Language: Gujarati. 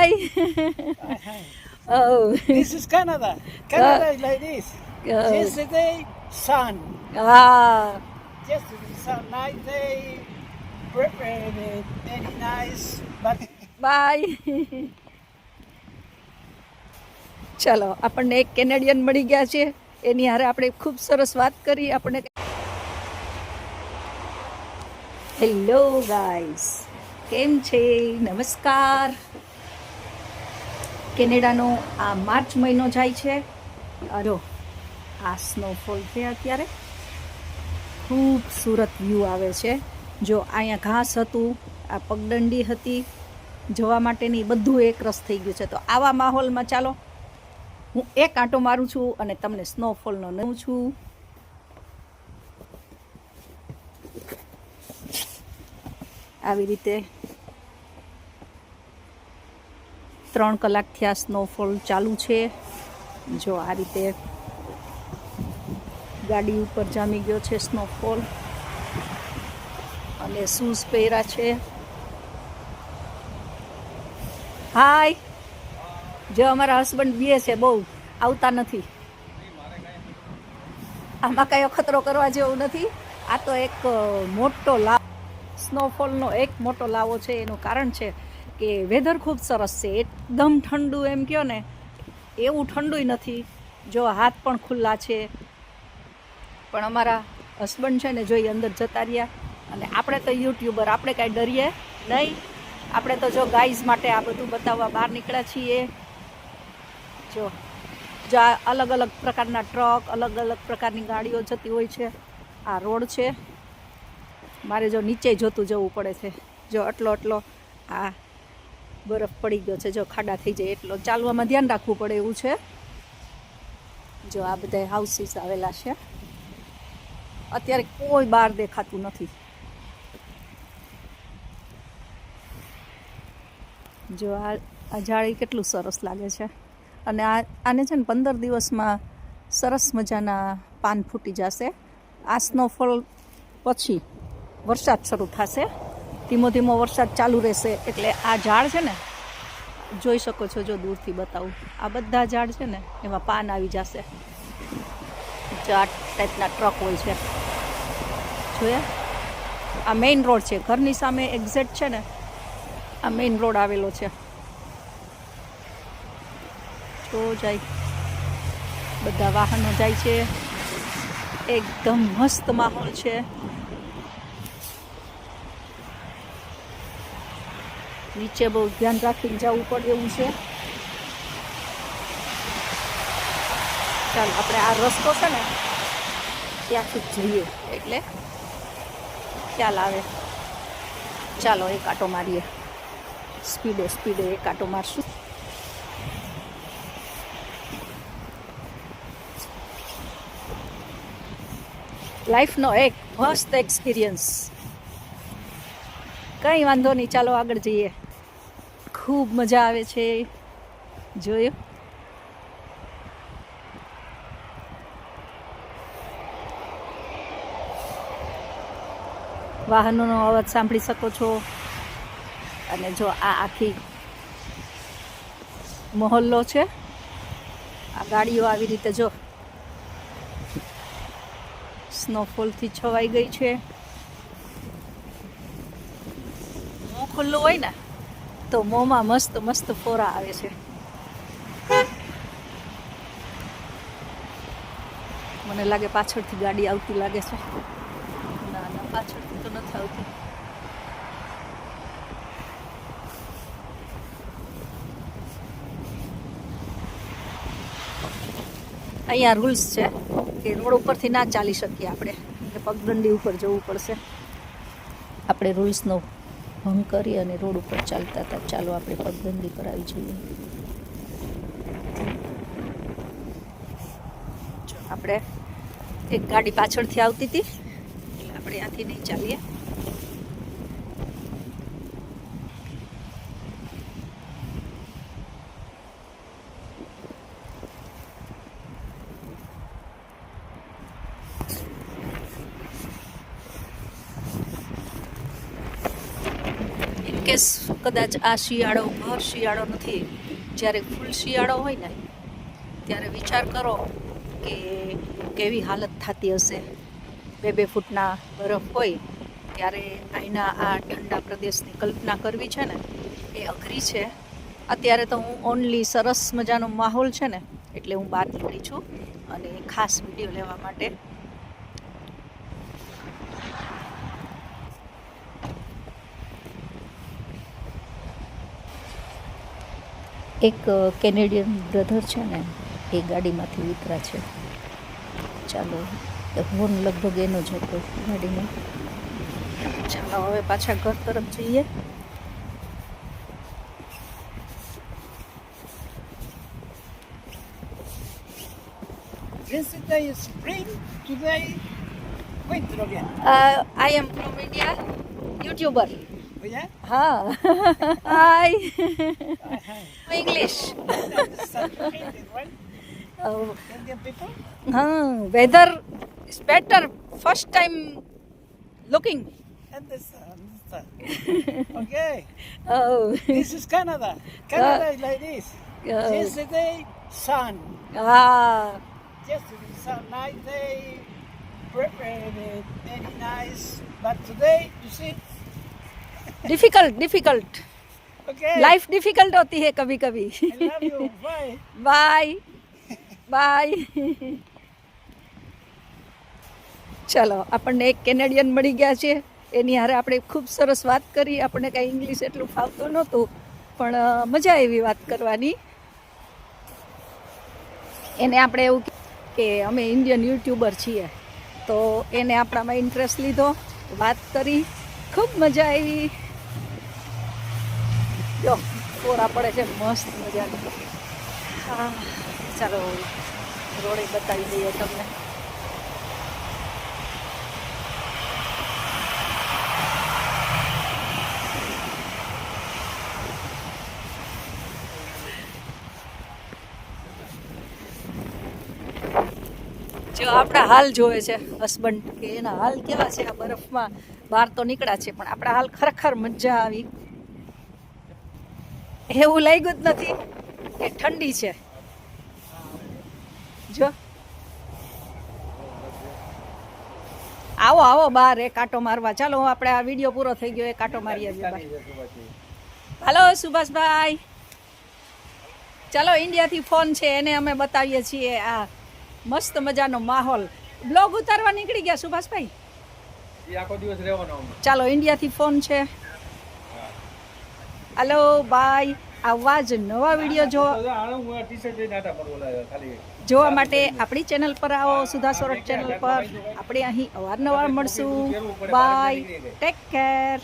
Hi. Hi. Oh. This is Canada. Canada is like this. Oh. Yesterday, sun. Ah. Yesterday, sun. Night day, very nice. But Bye. ચલો આપણને એક કેનેડિયન મળી ગયા છે, એની હારે આપણે ખૂબ સરસ વાત કરી. આપણને હેલો ગાઈસ, કેમ છે? નમસ્કાર. કેનેડાનો આ માર્ચ મહિનો જાય છે. જો આ સ્નોફોલ છે, અત્યારે ખૂબસૂરત વ્યૂ આવે છે. જો અહીંયા ઘાસ હતું, આ પગદંડી હતી જવા માટેની, બધું એક રસ થઈ ગયું છે. તો આવા માહોલમાં ચાલો હું એક આંટો મારું છું અને તમને સ્નોફોલનો નવું છું. આવી રીતે 3 કલાકથી આ સ્નોફોલ ચાલુ છે. જો આ રીતે ગાડી ઉપર જામી ગયો છે સ્નોફોલ, અને શૂઝ પહેર્યા છે. હાય, જો અમારા હસબન્ડ બીએ છે, બહુ આવતા નથી. આમાં કયો ખતરો કરવા જેવું નથી. આ તો એક મોટો લાભ, સ્નોફોલનો એક મોટો લાવો છે. એનું કારણ છે કે વેધર ખૂબ સરસ છે, એકદમ ઠંડુ, એમ કહો ને એવું ઠંડુય નથી. જો હાથ પણ ખુલ્લા છે, પણ અમારા હસબન્ડ છે ને જોઈ અંદર જતા રહ્યા. અને આપણે તો યુટ્યુબર, આપણે કાંઈ ડરીએ નહીં. આપણે તો જો ગાઈઝ માટે આ બધું બતાવવા બહાર નીકળ્યા છીએ. જો જો આ અલગ અલગ પ્રકારના ટ્રક, અલગ અલગ પ્રકારની ગાડીઓ જતી હોય છે. આ રોડ છે. મારે જો નીચે જોતું જવું પડે છે. જો આટલો આ બરફ પડી ગયો છે, જો ખાડા થઈ જાય એટલો ચાલવામાં ધ્યાન રાખવું પડે એવું છે. જો આ બધા હાઉસીસ આવેલા છે. અત્યારે કોઈ બહાર દેખાતું નથી. જો આ ઝાડી કેટલું સરસ લાગે છે. અને આને છે ને 15 દિવસમાં સરસ મજાના પાન ફૂટી જશે. આ સ્નોફોલ પછી વરસાદ શરૂ થશે, ધીમો ધીમો વરસાદ ચાલુ રહેશે. એટલે આ ઝાડ છે ને, જોઈ શકો છો, જો દૂરથી બતાવું, આ બધા ઝાડ છે ને એમાં પાન આવી જશે. જો આ ટાઈપના ટ્રક હોય છે, જોયા? આ મેઇન રોડ છે, ઘરની સામે એક્ઝેક્ટ છે ને આ મેઇન રોડ આવેલો છે. જો જાય, બધા વાહનો જાય છે. એકદમ મસ્ત માહોલ છે. નીચે બહુ ધ્યાન રાખીને જવું પડે એવું છે. ચાલો આપણે આ રસ્તો છે ને ત્યાંથી જ જઈએ એટલે ખ્યાલ આવે. ચાલો એક આંટો મારીએ, સ્પીડે એક આંટો મારશું. લાઈફનો એક મસ્ત એક્સપિરિયન્સ. કંઈ વાંધો નહીં, ચાલો આગળ જઈએ. ખૂબ મજા આવે છે. જોયું? વાહનોનો અવાજ સાંભળી શકો છો. અને જો આ આખી મહોલ્લો છે, આ ગાડીઓ આવી રીતે જો સ્નોફોલથી છવાઈ ગઈ છે. મોં ખુલ્લું હોય ને તો મોંમાં મસ્ત મસ્ત ફોરા આવે છે. મને લાગે પાછળથી ગાડી આવતી લાગે છે. ના ના, પાછળથી તો નથી આવતી. અહીંયા રૂલ્સ છે કે રોડ ઉપરથી ના ચાલી શકીએ આપણે, એટલે પગદંડી ઉપર જવું પડશે. આપણે રૂલ્સનો ભંગ કરી અને રોડ ઉપર ચાલતા હતા. ચાલો આપણે પગદંડી પર આવી જઈએ. આપણે એક ગાડી પાછળથી આવતી હતી એટલે આપણે ત્યાંથી નહીં ચાલીએ. ઇનકેસ કદાચ આ શિયાળો ભર શિયાળો નથી, જ્યારે ફૂલ શિયાળો હોય ને ત્યારે વિચાર કરો કે કેવી હાલત થતી હશે. 2-2 ફૂટના બરફ હોય ત્યારે અહીંના આ ઠંડા પ્રદેશની કલ્પના કરવી છે ને એ અઘરી છે. અત્યારે તો હું ઓનલી સરસ મજાનો માહોલ છે ને એટલે હું બહાર નીકળી છું અને ખાસ વિડીયો લેવા માટે. એક કેનેડિયન બ્રધર છે ને એ ગાડીમાંથી ઉતરા છે. ચાલો, હોર્ન લગભગ એનો જ હતો ગાડીનો. ચાલો હવે પાછા ઘર તરફ જઈએ. Yesterday is spring, today winter again. I am from India, YouTuber. Oh yeah? હા. Hi. Hi. English. Understand Indian, right? Indian people? હા, weather is better. First time looking. Understand. Okay. Oh. This is Canada. Canada is like this. Yesterday, sun. Ah. Yesterday, sun. Night day, very nice. But today, you see, difficult. okay. Life difficult होती है कभी कभी. I love you. Bye. Bye bye. ચાલો, આપણને એક કેનેડિયન મળી ગયા છે. એની હારે આપણે ખૂબ સરસ વાત કરી. આપણને કાંઈ ઇંગ્લિશ એટલું ફાવતું નહોતું પણ મજા આવી વાત કરવાની. એને આપણે એવું કે અમે ઇન્ડિયન યુટ્યુબર છીએ તો એને આપણામાં ઇન્ટરેસ્ટ લીધો, વાત કરી, ખૂબ મજા આવી. જો કોરા પડે છે મસ્ત મજાની. હા, ચાલો રોડે બતાવી દઈએ તમને. જો આપણા હાલ જોવે છે હસબન્ડ કે એના હાલ કેવા છે આ બરફમાં. બહાર તો નીકળ્યા છે પણ આપણા હાલ ખરેખર મજા આવી. એવું લાગ્યું જ નથી કે ઠંડી છે. જો આવો આવો બહાર એક આટો મારવા. ચાલો આપણે આ વિડીયો પૂરો થઈ ગયો, એક આટો મારી આવીએ. હાલો સુભાષભાઈ, ચાલો ઇન્ડિયાથી ફોન છે એને અમે બતાવીએ છીએ આ મસ્ત મજાનો માહોલ. બ્લોગ ઉતારવા નીકળી ગયા સુભાષભાઈ? આખો દિવસ રહેવાનો. ચાલો ઇન્ડિયાથી ફોન છે. હાલો બાય. આવા જ નવા વિડીયો જોવા માટે આપણી ચેનલ પર આવો, સુધા સોરઠ ચેનલ પર. આપણે અહીં અવારનવાર મળશું. Bye, take care.